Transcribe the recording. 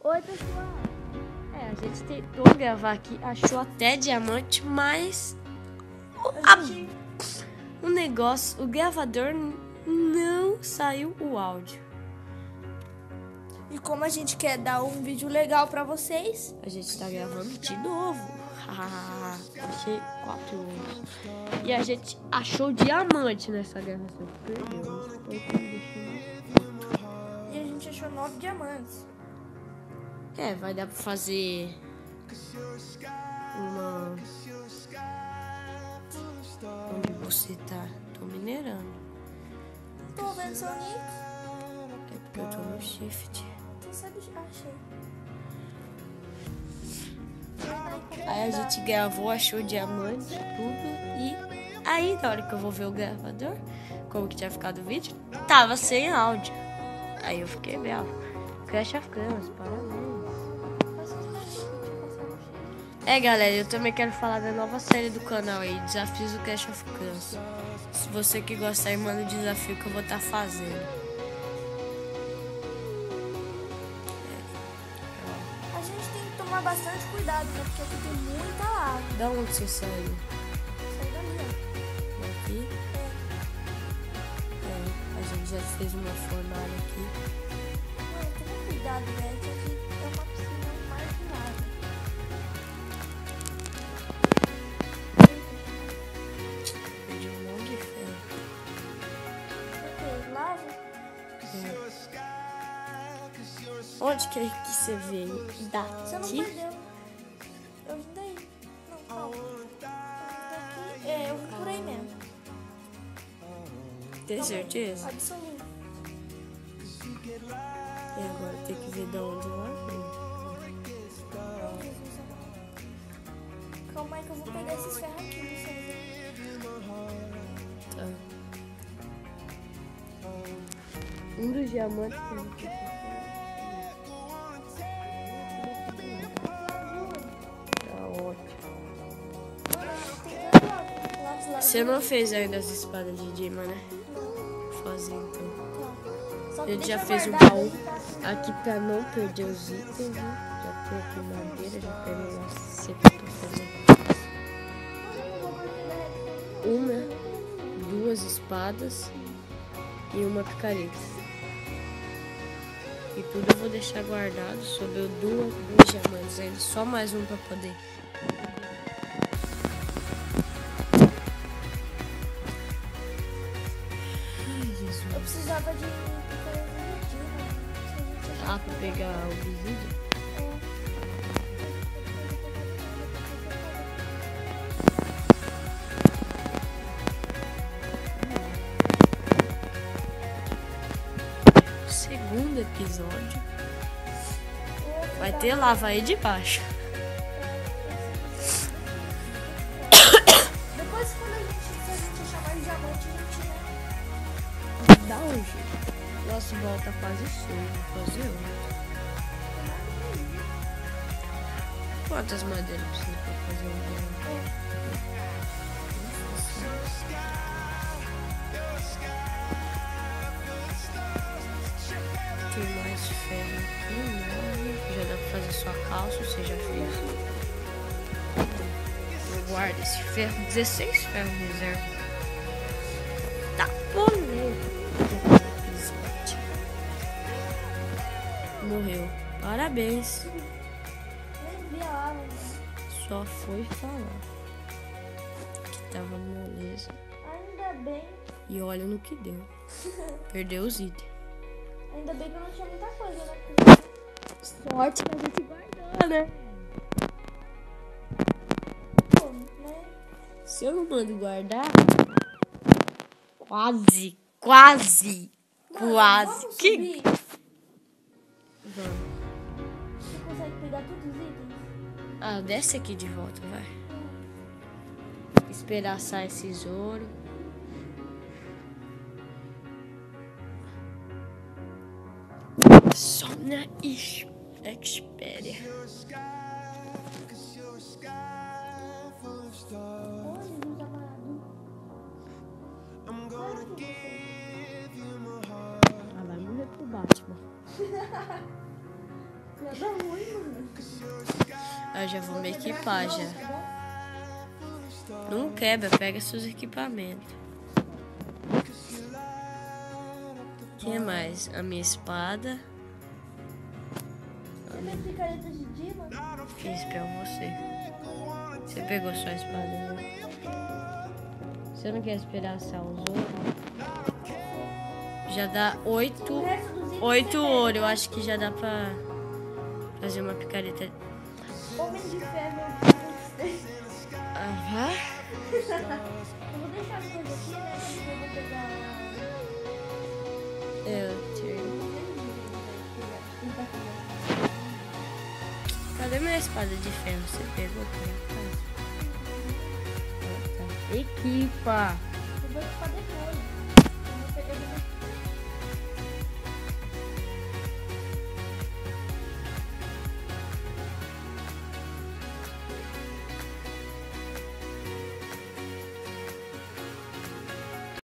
Oi, pessoal. A gente tentou gravar aqui, achou até diamante, mas o negócio, o gravador não saiu o áudio. E como a gente quer dar um vídeo legal pra vocês, A gente tá gravando de novo. Achei 4 horas. E a gente achou diamante nessa gravação. Perdeu. e a gente achou 9 diamantes. Vai dar pra fazer uma... Onde você tá? Tô minerando. Tô vendo seu nick. É porque eu tô no shift. Tu sabe, achei. Aí a gente gravou, achou diamante, tudo. E aí, na hora que eu vou ver o gravador, como que tinha ficado o vídeo, tava sem áudio. Aí eu fiquei bravo. Clash of Clans, parabéns. Galera, eu também quero falar da nova série do canal aí, Desafios do Clash of Clans. Se você que gostar aí, manda o desafio que eu vou estar fazendo. A gente tem que tomar bastante cuidado, né? Porque aqui tem muita água. Da onde você saiu? Sai dali, ó. Daqui? A gente já fez uma fornalha aqui. Mano, toma cuidado, velho. Que aqui é uma piscina marginada. Perdi um monte de ferro. Ok, lava. Onde que você veio? Você não Daqui? perdeu. Eu vim daí. Não, calma. Eu vim daqui. Eu vim por aí mesmo. Tem certeza? Absoluto. E agora tem que ver de onde ela veio. Calma aí que eu vou pegar esses ferros aqui, vocês. Tá. Um dos diamantes que a gente tá ótimo. Você não fez ainda as espadas de Dima, né? Vou fazer então. A gente já fez o baú aqui pra não perder os itens, né? Já tem aqui madeira, já peguei uma seca pra fazer. Duas espadas e uma picareta. E tudo eu vou deixar guardado. Sobrou duas diamantes ainda, só mais um pra poder. Ai, Jesus. Eu precisava de Pra pegar o vídeo. Segundo episódio. Vai ter lava aí de baixo. Depois quando se a gente chamar de diamante, a gente Dá um jeito. Nosso bolo tá quase cheio. Vou fazer outro. Quantas madeiras precisa pra fazer um bolo? Tem mais ferro aqui, né? Já dá pra fazer sua calça, você já fez. Eu guardo esse ferro, 16 ferros em reserva. Tá bonito. Morreu. Parabéns. nem vi a água. Só foi falar que tava moleza. Ainda bem. E olha no que deu. Perdeu os itens. Ainda bem que eu não tinha muita coisa, né? Sorte que a gente guardou, né? Pô, né? Se eu não mando guardar, quase. Mano, vamos Que... subir? Vamos. Você consegue pegar todos os itens? Desce aqui de volta, vai. Esperar sair esses ouro. Só na Xperia. Onde não tá parado? Vai morrer pro Batman. Nada ruim, mano. Eu já vou me equipar já. Não quebra, pega seus equipamentos. O que mais? A minha espada. Você fez picareta de Dima? Fiz pra você. Você pegou sua espada, né? Você não quer esperar assar os outros? Já dá 8 ouro. Eu acho que já dá pra fazer uma picareta. Homem de ferro. Aham. Eu vou deixar as coisas aqui, né? Porque eu vou pegar. Eu tenho. Cadê minha espada de ferro? Você pegou pra cá? Equipa! Eu vou equipar depois.